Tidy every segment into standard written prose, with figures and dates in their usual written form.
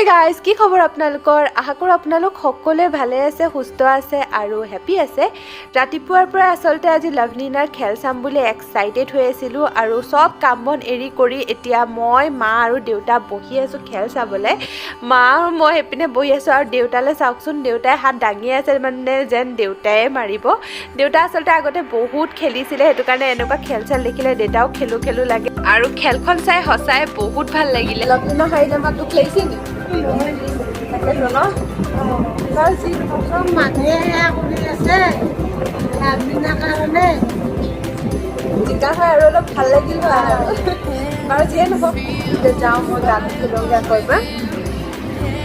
Guys কি খবৰ আপোনালোকৰ আশা কৰোঁ আপোনালোক সকলোৱে ভালে আছে সুস্থ আছে আৰু হেপী আছে ৰাতিপুৱাৰ পৰা আসলতে আজি লাভলিনাৰ খেল চাম বুলি এক্সাইটেড হৈ আছিলোঁ আৰু সব কাম বন এৰি কৰি এতিয়া মই মা আৰু দেউতা বহি আছোঁ খেল চাবলৈ মা আৰু মই এপিনে বহি আছোঁ আৰু দেউতালৈ চাওকচোন দেউতাই হাত দাঙি আছে মানে যেন দেউতাই মাৰিব দেউতা আসলতে আগতে বহুত খেলিছিলে সেইটো কাৰণে এনেকুৱা খেল চাল দেখিলে দেউতাও খেলো খেলো লাগে আৰু খেলখন চাই সঁচাই বহুত ভাল লাগিলে লাভলিনা হাৰিলে মাত দুখ লাগিছে নি তাকেতো ন তাৰ যি চব মানুহে সেয়া কৰি আছে লাভলিনাৰ কাৰণে জিকা খাই আৰু অলপ ভাল লাগিল বাৰু যিয়ে নহওক এতিয়া যাওঁ মই গান খেলোঁগৈ আকৌ এবাৰ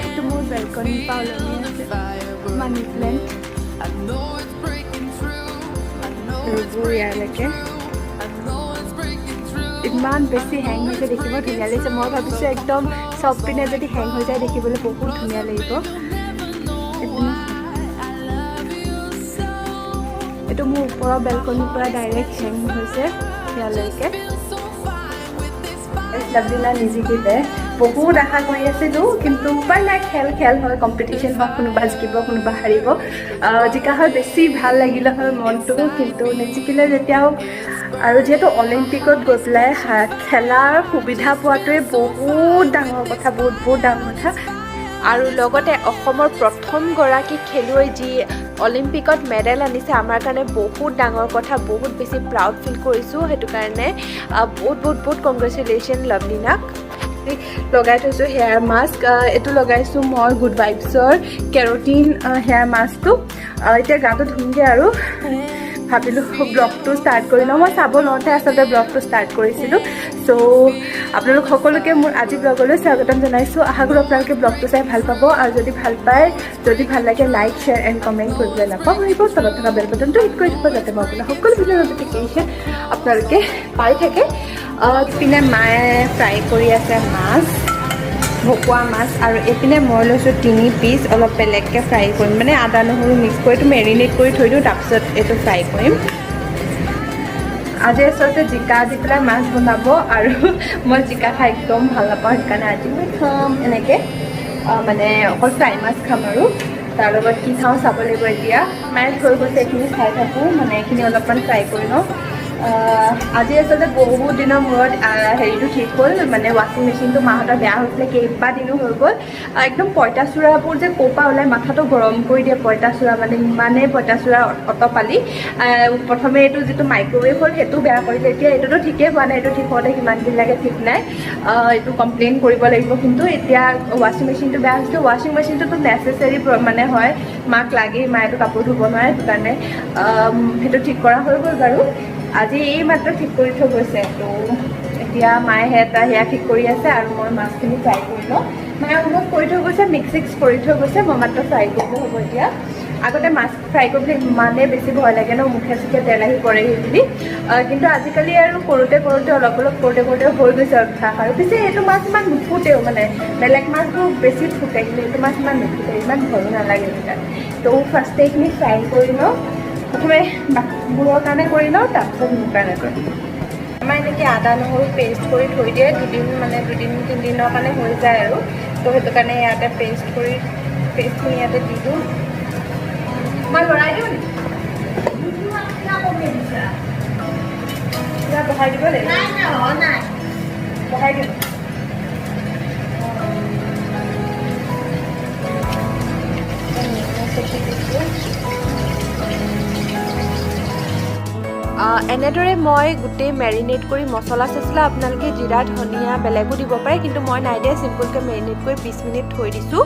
এইটো মোৰ বেলকনিৰ পৰা ওলমি আছে মানি প্লেণ্ট এইবোৰ ইয়ালৈকে ইমান বেছি হেং হৈছে দেখিব ধুনীয়া লাগিছে মই ভাবিছোঁ একদম চব পিনে যদি হেং হৈ যায় দেখিবলৈ বহুত ধুনীয়া লাগিব এইটো মোৰ ওপৰৰ বেলকনিৰ পৰা ডাইৰেক্ট হেং হৈছে ইয়ালৈকে লাভলিনা নিজিকিলে বহুত আশা কৰি আছিলোঁ কিন্তু উপায় নাই খেল হয় কম্পিটিশ্যন হয় কোনোবা জিকিব কোনোবা হাৰিব জিকা হয় বেছি ভাল লাগিলে হয় মনটো কিন্তু নিজিকিলে যেতিয়াও আৰু যিহেতু অলিম্পিকত গৈ পেলাই খেলাৰ সুবিধা পোৱাটোৱে বহুত ডাঙৰ কথা বহুত ডাঙৰ কথা আৰু লগতে অসমৰ প্ৰথমগৰাকী খেলুৱৈ যি অলিম্পিকত মেডেল আনিছে আমাৰ কাৰণে বহুত ডাঙৰ কথা বহুত বেছি প্ৰাউড ফিল কৰিছোঁ সেইটো কাৰণে বহুত কংগ্ৰেচুলেশ্যন লাভলিনাক লগাই থৈছোঁ হেয়াৰ মাস্ক এইটো লগাইছোঁ মই গুড ভাইবছৰ কেৰটিন হেয়াৰ মাস্কটো এতিয়া গাটো ধুমগৈ আৰু ভাবিলোঁ ব্লগটো ষ্টাৰ্ট কৰি লওঁ মই চাব লওঁতে আচলতে ব্লগটো ষ্টাৰ্ট কৰিছিলোঁ চ' আপোনালোক সকলোকে মোৰ আজি ব্লগলৈ স্বাগতম জনাইছোঁ আশা কৰোঁ আপোনালোকে ব্লগটো চাই ভাল পাব আৰু যদি ভাল পায় যদি ভাল লাগে লাইক শ্বেয়াৰ এণ্ড কমেণ্ট কৰিবলৈ নাপাহৰিব তলত থকা বেল বাটনটো হিট কৰি থ'ব যাতে মই আপোনাৰ সকলো ভিডিঅ' নটিফিকেশ্যন আপোনালোকে পাই থাকে ইপিনে মায়ে ফ্ৰাই কৰি আছে মাছ ভকুৱা মাছ আৰু এইপিনে মই লৈছোঁ 3 পিচ অলপ বেলেগকৈ ফ্ৰাই কৰিম মানে আদা নহৰু মিক্স কৰি এইটো মেৰিনেট কৰি থৈ দিওঁ তাৰপিছত এইটো ফ্ৰাই কৰিম আজি আচলতে জিকা দি পেলাই মাছ বনাব আৰু মই জিকা খাই একদম ভাল নাপাওঁ সেইকাৰণে আজি মই খাম এনেকৈ মানে অকল ফ্ৰাই মাছ খাম আৰু তাৰ লগত কি খাওঁ চাব লাগিব এতিয়া মায়ে থৈ গৈছে এইখিনি খাই থাকোঁ মানে এইখিনি অলপমান ফ্ৰাই কৰি লওঁ আজি আচলতে বহুত দিনৰ মূৰত হেৰিটো ঠিক হ'ল মানে ৱাশ্বিং মেচিনটো মাহঁতৰ বেয়া হৈছিলে কেইবাদিনো হৈ গ'ল একদম পঁইতাচোৰাবোৰ যে ক'ৰপৰা ওলাই মাথাটো গৰম কৰি দিয়ে পঁইতাচোৰা মানে ইমানেই পঁইতাচোৰা অতপালি প্ৰথমে এইটো যিটো মাইক্ৰ'ৱেভ হ'ল সেইটো বেয়া কৰিলে এতিয়া এইটোতো ঠিকেই হোৱা নাই এইটো ঠিক হওঁতে কিমান দিন লাগে ঠিক নাই এইটো কমপ্লেইন কৰিব লাগিব কিন্তু এতিয়া ৱাশ্বিং মেচিনটো বেয়া হৈছিলে ৱাশ্বিং মেচিনটোতো নেচেচেৰী মানে হয় মাক লাগেই মায়েতো কাপোৰ ধুব নোৱাৰে সেইটো কাৰণে সেইটো ঠিক কৰা হৈ গ'ল বাৰু আজি এই মাত্ৰ ঠিক কৰি থৈ গৈছে তো এতিয়া মায়ে সেয়া ঠিক কৰি আছে আৰু মই মাছখিনি ফ্ৰাই কৰি লওঁ মায়ে অলপ কৰি থৈ গৈছে মিক্স কৰি থৈ গৈছে মই মাত্ৰ ফ্ৰাই কৰিবলৈ হ'ব এতিয়া আগতে মাছ ফ্ৰাই কৰিবলৈ ইমানেই বেছি ভয় লাগে ন মুখে চুখে তেল আহি পৰেহি বুলি কিন্তু আজিকালি আৰু কৰোঁতে অলপ কৰোঁতে হৈ গৈছে অভ্যাস আৰু পিছে এইটো মাছ ইমান নুফুটেও মানে বেলেগ মাছবোৰ বেছি ফুটে কিন্তু এইটো মাছ ইমান নুফুটে ইমান ভয়ো নালাগে সেইকাৰণে তো ফাৰ্ষ্টে এইখিনি ফ্ৰাই কৰি লওঁ প্ৰথমে বাকীবোৰৰ কাৰণে কৰি লওঁ তাৰপিছত মোৰ কাৰণে কৰিম আমাৰ এনেকৈ আদা নহৰু পেষ্ট কৰি থৈ দিয়ে দুদিন 3দিনৰ কাৰণে হৈ যায় আৰু তো সেইটো কাৰণে ইয়াতে পেষ্টখিনি ইয়াতে দি দিওঁ মই লৰাই দিওঁ নেকি বহাই দিব লাগিব বহাই দিওঁ এনেদৰে মই গোটেই মেৰিনেট কৰি মছলা চছলা আপোনালোকে জিৰা ধনিয়া বেলেগো দিব পাৰে কিন্তু মই নাই দিয়া চিম্পুলকৈ মেৰিনেট কৰি 20 মিনিট থৈ দিছোঁ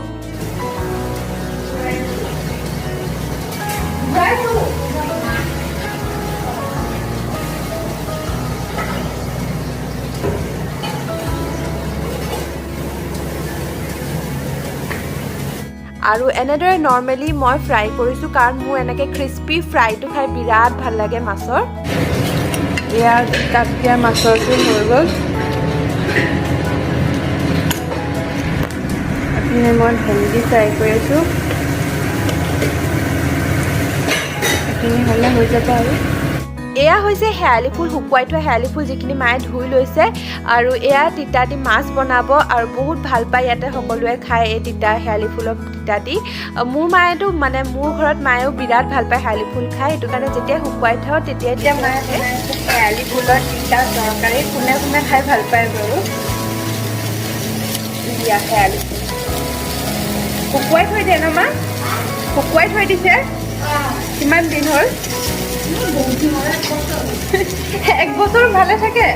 আৰু এনেদৰে নৰ্মেলি মই ফ্ৰাই কৰিছোঁ কাৰণ মোৰ এনেকৈ ক্ৰিস্পি ফ্ৰাইটো খাই বিৰাট ভাল লাগে মাছৰ ইয়াৰ তাত দিয়া মাছৰটো হৈ গ'ল আপুনি মই ভেন্দি ফ্ৰাই কৰি আছোঁ এইখিনি হ'লে হৈ যাব আৰু এয়া হৈছে শেৱালি ফুল, শুকুৱাই থোৱা শেৱালি ফুল যিখিনি মায়ে ধুই লৈছে আৰু এয়া তিতা দি মাছ বনাব আৰু বহুত ভাল পায় ইয়াতে সকলোৱে খায় এই তিতা শেৱালি ফুলৰ তিতা দি। মোৰ মায়েতো মানে মোৰ ঘৰত মায়েও বিৰাট ভাল পায় শেৱালি ফুল খাই, সেইটো কাৰণে যেতিয়া শুকুৱাই থওঁ তেতিয়া মায়ে শেৱালি ফুলৰ তিতা তৰকাৰী কোনে কোনে খাই ভাল পায় বাৰু। দিয়া শেৱালি ফুল শুকুৱাই থৈ দিয়ে ন মা? শুকুৱাই থৈ দিছে কিমান দিন হ'ল? 1 বছৰ ভালে থাকে।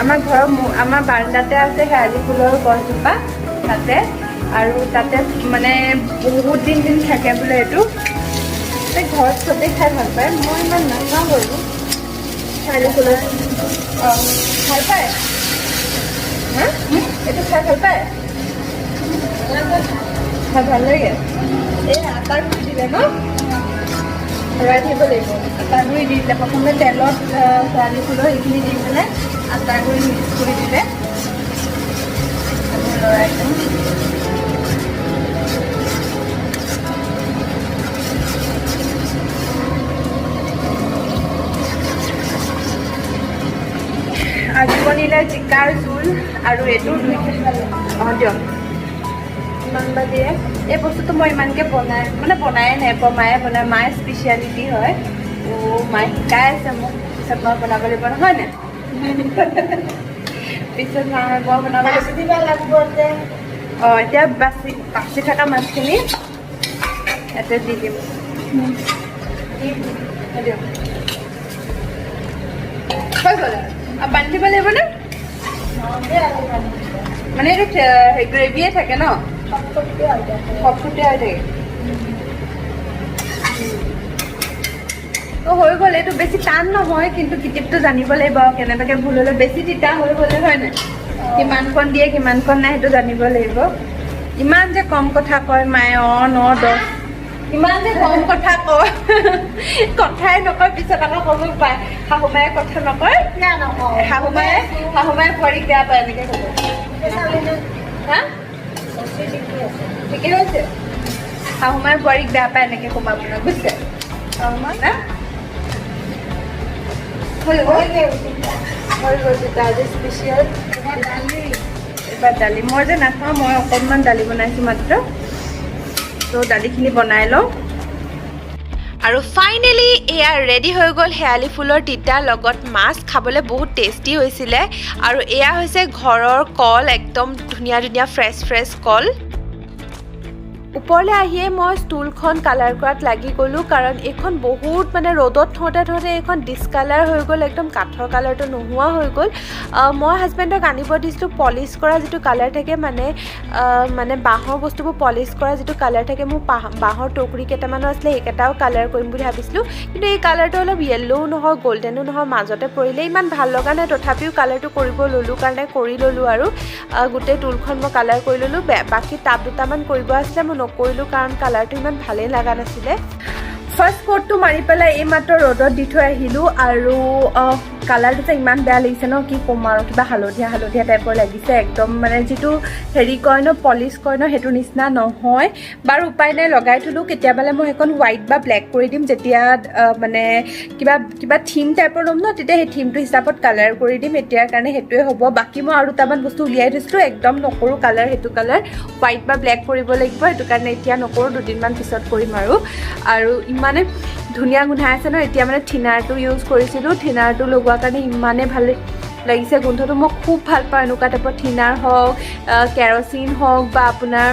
আমাৰ ঘৰৰ আমাৰ বাৰাণ্ডাতে আছে শেৱালি ফুলৰ গছজোপা তাতে, আৰু তাতে মানে বহুত দিন থাকে বোলে। এইটো ঘৰত চবেই খাই ভাল পায়, মই ইমান নাখাওঁ বাৰু শেৱালি ফুলৰ। ভাল পায় হা? এইটো খাই ভাল পায়? খাই ভাল লাগে। এই আটা গুৰি দিলে ন, লৰাই দিব লাগিব। আটা গুৰি দি দিলে প্ৰথমে তেলত শেৱালি ফুলৰ এইখিনি দি পেলাই আটা গুৰি মিক্স কৰি দিলে লৰাই দিম। আজি বনিলে জিকাৰ জোল আৰু এইটো দিয়ক ইমান বা দিয়ে। এই বস্তুটো মই ইমানকৈ বনায়ে নাপাওঁ, মায়ে বনায়, মায়ে স্পেচিয়েলিটি হয়। মায়ে শিকাই আছে মোক, পিছত মই বনাব লাগিব নহয় নে? পিছত মই বনাব লাগিব যে। এতিয়া বাচি থকা মাছখিনি ইয়াতে দি দিম। দিয়ক হৈ গ'ল। পানী দিব লাগিব নে? মানে এইটো গ্ৰেভিয়ে থাকে ন, সবটোতে হৈ থাকে। হৈ গ'ল। এইটো বেছি টান নহয়, কিন্তু কিটিপটো জানিব লাগিব কেনেবাকৈ ভুল হ'লে। বেছি তিতা হৈ গ'লে হয় নাই, কিমানকণ দিয়ে কিমানকণ নাই সেইটো জানিব লাগিব। ইমান যে কম কথা কয় মায়ে, 9, 10 ইমান যে কম কথা কয়, কথাই নকয়। পিছত আকৌ ক'ব পায় শাহুমায়ে কথা নকয়, শাহুমায়ে ভৰিক বেয়া পায় এনেকৈ ক'ব। হা ঠিকে হৈছে, শাহুমায়ে বোৱাৰীক বেয়া পায় এনেকৈ ক'ব আপোনাক, বুজিছে? শাহুমা না হৈ গ'ল তিতা আজি স্পেচিয়েল। এবাৰ দালি মই যে নাখাওঁ, মই অকণমান দালি বনাইছোঁ মাত্ৰ, তো দালিখিনি বনাই লওঁ। আৰু ফাইনেলি এয়া ৰেডি হৈ গ'ল শেৱালি ফুলৰ তিতা লগত মাছ। খাবলৈ বহুত টেষ্টি হৈছিলে। আৰু এয়া হৈছে ঘৰৰ কল, একদম ধুনীয়া ধুনীয়া ফ্ৰেছ কল। ওপৰলৈ আহিয়ে মই ষ্টুলখন কালাৰ কৰাত লাগি গ'লোঁ, কাৰণ এইখন বহুত মানে ৰ'দত থওঁতে এইখন ডিছকালাৰ হৈ গ'ল, একদম কাঠৰ কালাৰটো নোহোৱা হৈ গ'ল। মই হাজবেণ্ডক আনিব দিছিলোঁ পলিচ কৰা যিটো কালাৰ থাকে, মানে বাঁহৰ বস্তুবোৰ পলিচ কৰা যিটো কালাৰ থাকে। মোৰ বাঁহৰ টুকুৰি কেইটামানো আছিলে, সেইকেইটাও কালাৰ কৰিম বুলি ভাবিছিলোঁ, কিন্তু এই কালাৰটো অলপ য়েল্ল'ও নহয় গ'ল্ডেনো নহয়, মাজতে পৰিলে ইমান ভাল লগা নাই। তথাপিও কালাৰটো কৰিব ল'লোঁ কাৰণে কৰি ল'লোঁ, আৰু গোটেই টুলখন মই কালাৰ কৰি ল'লোঁ। বাকী টাব দুটামান কৰিব আছিলে, মই নকৰিলোঁ কাৰণ কালাৰটো ইমান ভালেই লগা নাছিলে। ফাৰ্ষ্ট কোটটো মাৰি পেলাই এইমাত্ৰ ৰ'দত দি থৈ আহিলোঁ, আৰু কালাৰটো যে ইমান বেয়া লাগিছে ন, কি ক'ম আৰু, কিবা হালধীয়া টাইপৰ লাগিছে। একদম মানে যিটো হেৰি কয় ন, পলিচ কয় ন, সেইটো নিচিনা নহয় বাৰু। উপায় নাই, লগাই থলোঁ। কেতিয়াবালে মই সেইখন হোৱাইট বা ব্লেক কৰি দিম, যেতিয়া মানে কিবা থিম টাইপৰ ল'ম ন, তেতিয়া সেই থিমটো হিচাপত কালাৰ কৰি দিম। এতিয়াৰ কাৰণে সেইটোৱে হ'ব। বাকী মই আৰু দুটামান বস্তু উলিয়াই থৈছিলোঁ, একদম নকৰোঁ কালাৰ, সেইটো কালাৰ হোৱাইট বা ব্লেক কৰিব লাগিব, সেইটো কাৰণে এতিয়া নকৰোঁ, দুদিনমান পিছত কৰিম। আৰু ইমানে ধুনীয়া গোন্ধাই আছে ন। এতিয়া মানে থিনাৰটো ইউজ কৰিছিলোঁ, থিনাৰটো লগোৱাৰ কাৰণে ইমানে ভাল লাগিছে গোন্ধটো। মই খুব ভাল পাওঁ এনেকুৱা টাইপৰ থিনাৰ হওক, কেৰচিন হওক বা আপোনাৰ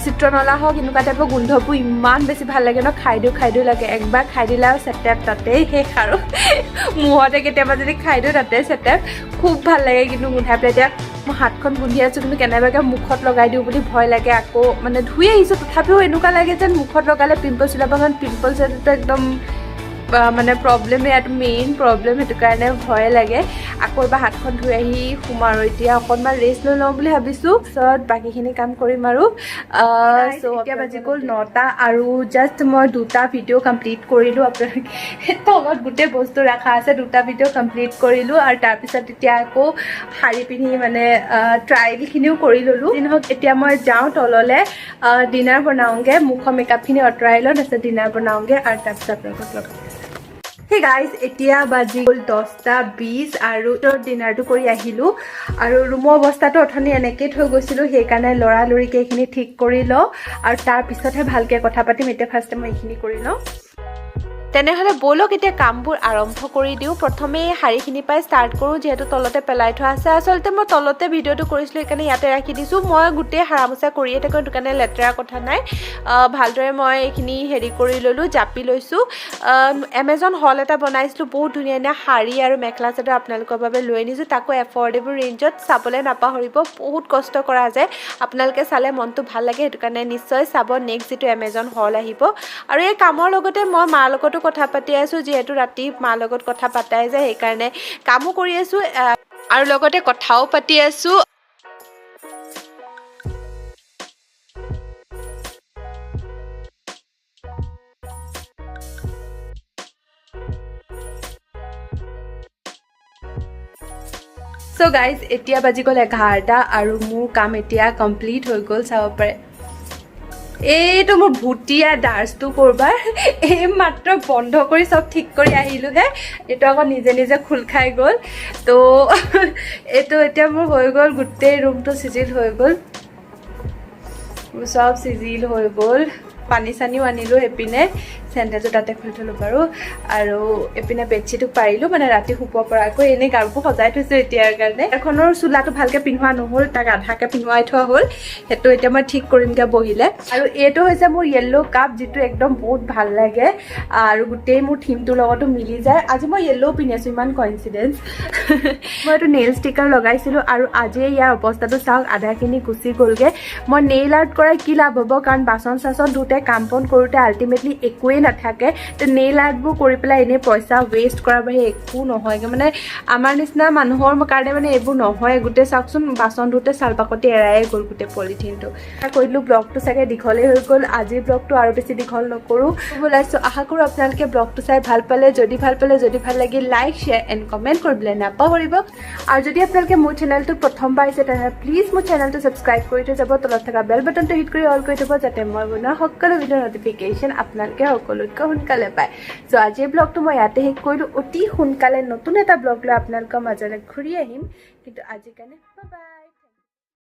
চিত্ৰনলা হওক, এনেকুৱা টাইপৰ গোন্ধবোৰ ইমান বেছি ভাল লাগে ন। খাই দিওঁ লাগে। একবাৰ খাই দিলে আৰু চেটেপ তাতেই শেষ। আৰু মুহতে কেতিয়াবা যদি খাই দিওঁ তাতে চেটেপ, খুব ভাল লাগে কিন্তু গোন্ধাই পেলাই। এতিয়া মই হাতখন গোন্ধি আছোঁ, কিন্তু কেনেবাকৈ মুখত লগাই দিওঁ বুলি ভয় লাগে। আকৌ মানে ধুই আহিছোঁ, তথাপিও এনেকুৱা লাগে যেন মুখত লগালে পিম্পলছ ওলাব, কাৰণ পিম্পলছ একদম মানে প্ৰব্লেম ইয়াত মেইন প্ৰব্লেম সেইটো কাৰণে ভয় লাগে আকৌ এবাৰ হাতখন ধুই আহি শুম আৰু এতিয়া অকণমান ৰেষ্ট লৈ লওঁ বুলি ভাবিছোঁ পিছত বাকীখিনি কাম কৰিম আৰু চ' এতিয়া বাজি গ'ল 9টা আৰু জাষ্ট মই 2টা ভিডিঅ' কমপ্লিট কৰিলোঁ আপোনালোকে তলত গোটেই বস্তু ৰখা আছে 2টা ভিডিঅ' কমপ্লিট কৰিলোঁ আৰু তাৰপিছত এতিয়া আকৌ শাৰী পিন্ধি মানে ট্ৰায়েলখিনিও কৰি ল'লোঁ নহওক এতিয়া মই যাওঁ তললৈ ডিনাৰ বনাওঁগৈ মুখৰ মেকআপখিনি আঁতৰাই লওঁ তাৰপিছত ডিনাৰ বনাওঁগৈ আৰু তাৰপিছত আপোনালোকক লগ হে গাইজ এতিয়া বাজি গ'ল 10:20 আৰু ডিনাৰটো কৰি আহিলোঁ আৰু ৰুমৰ অৱস্থাটো অথনি এনেকৈ থৈ গৈছিলোঁ সেইকাৰণে লৰালৰিকৈ এইখিনি ঠিক কৰি লওঁ আৰু তাৰপিছতহে ভালকৈ কথা পাতিম এতিয়া ফাৰ্ষ্টে মই এইখিনি কৰি লওঁ তেনেহ'লে ব'লক এতিয়া কামবোৰ আৰম্ভ কৰি দিওঁ প্ৰথমে শাৰীখিনি পাই ষ্টাৰ্ট কৰোঁ যিহেতু তলতে পেলাই থোৱা আছে আচলতে মই তলতে ভিডিঅ'টো কৰিছিলোঁ সেইকাৰণে ইয়াতে ৰাখি দিছোঁ মই গোটেই হাৰামোচা কৰিয়ে থাকোঁ সেইটো কাৰণে লেতেৰা কথা নাই ভালদৰে মই এইখিনি হেৰি কৰি ল'লোঁ জাপি লৈছোঁ এমেজন হল এটা বনাইছিলোঁ বহুত ধুনীয়া ধুনীয়া শাৰী আৰু মেখেলা চাদৰ আপোনালোকৰ বাবে লৈ আনিছোঁ তাকো এফৰ্ডেবল ৰেঞ্জত চাবলৈ নাপাহৰিব বহুত কষ্ট কৰা যায় আপোনালোকে চালে মনটো ভাল লাগে সেইটো কাৰণে নিশ্চয় চাব নেক্সট যিটো এমেজন হল আহিব আৰু এই কামৰ লগতে মই মাৰ লগতো কথা পাতি আছোঁ যিহেতু ৰাতি মাৰ লগত কথা পাতাই যায় সেইকাৰণে কামো কৰি আছোঁ আৰু লগতে কথাও পাতি আছোঁ চ' গাইজ এতিয়া বাজি গ'ল 11টা আৰু মোৰ কাম এতিয়া কমপ্লিট হৈ গ'ল চাব পাৰে এইটো মোৰ ভুটীয়া ডাৰ্চটো কৰবাৰ এই মাত্ৰ বন্ধ কৰি চব ঠিক কৰি আহিলোঁহে এইটো আকৌ নিজে নিজে খোল খাই গ'ল তো এইটো এতিয়া মোৰ হৈ গ'ল গোটেই ৰুমটো চিজিল হৈ গ'ল চব চিজিল হৈ গ'ল পানী চানীও আনিলোঁ এইপিনে চেণ্ডেলটো তাতে খুলি থ'লোঁ বাৰু আৰু এইপিনে বেডশ্বীটো পাৰিলোঁ মানে ৰাতি শুব পৰাকৈ এনেই গাৰুবোৰ সজাই থৈছোঁ এতিয়াৰ কাৰণে এখনৰ চোলাটো ভালকৈ পিন্ধোৱা নহ'ল তাক আধাকৈ পিন্ধোৱাই থোৱা হ'ল সেইটো এতিয়া মই ঠিক কৰিমগৈ বহিলে আৰু এইটো হৈছে মোৰ য়েল্ল' কাপ যিটো একদম বহুত ভাল লাগে আৰু গোটেই মোৰ থিমটোৰ লগতো মিলি যায় আজি মই য়েল্ল' পিন্ধি আছোঁ ইমান কইনচিডেঞ্চ মই এইটো নেইল ষ্টিকাৰ লগাইছিলোঁ আৰু আজিয়ে ইয়াৰ অৱস্থাটো চাওক আধাখিনি গুচি গ'লগৈ মই নেইল আৰ্ট কৰাই কি লাভ হ'ব কাৰণ বাচন চাচন ধুওঁতে কাম বন কৰোঁতে আল্টিমেটলি একোৱেই নাথাকে তো নেইল আৰ্টবোৰ কৰি পেলাই এনেই পইচা ৱেষ্ট কৰাৰ বাহিৰে একো নহয়গৈ মানে আমাৰ নিচিনা মানুহৰ কাৰণে মানে এইবোৰ নহয় গোটেই চাওকচোন বাচন ধুওঁতে চাল বাকতি এৰায়ে গ'ল গোটেই পলিথিনটো কৈ দিলোঁ ব্লগটো চাগে দীঘলেই হৈ গ'ল আজিৰ ব্লগটো আৰু বেছি দীঘল নকৰোঁ ওলাইছোঁ আশা কৰোঁ আপোনালোকে ব্লগটো চাই ভাল পালে যদি ভাল লাগিল লাইক শ্বেয়াৰ এণ্ড কমেণ্ট কৰিবলৈ নাপাহৰিব আৰু যদি আপোনালোকে মোৰ চেনেলটো প্ৰথমবাৰ আহিছে তেনেহ'লে প্লিজ মোৰ চেনেলটো ছাবস্ক্ৰাইব কৰি থৈ যাব তলত থকা বেল বাটনটো হিট কৰি অল কৰি থ'ব যাতে মই বনোৱা সকলো ভিডিঅ'ৰ নটিফিকেশ্যন আপোনালোকে সকলোতকৈ সোনকালে পায় চ' আজিৰ ব্লগটো মই ইয়াতে শেষ কৰিলোঁ অতি সোনকালে নতুন এটা ব্লগ লৈ আপোনালোকৰ মাজলৈ ঘূৰি আহিম কিন্তু আজিৰ কাৰণে বাই বাই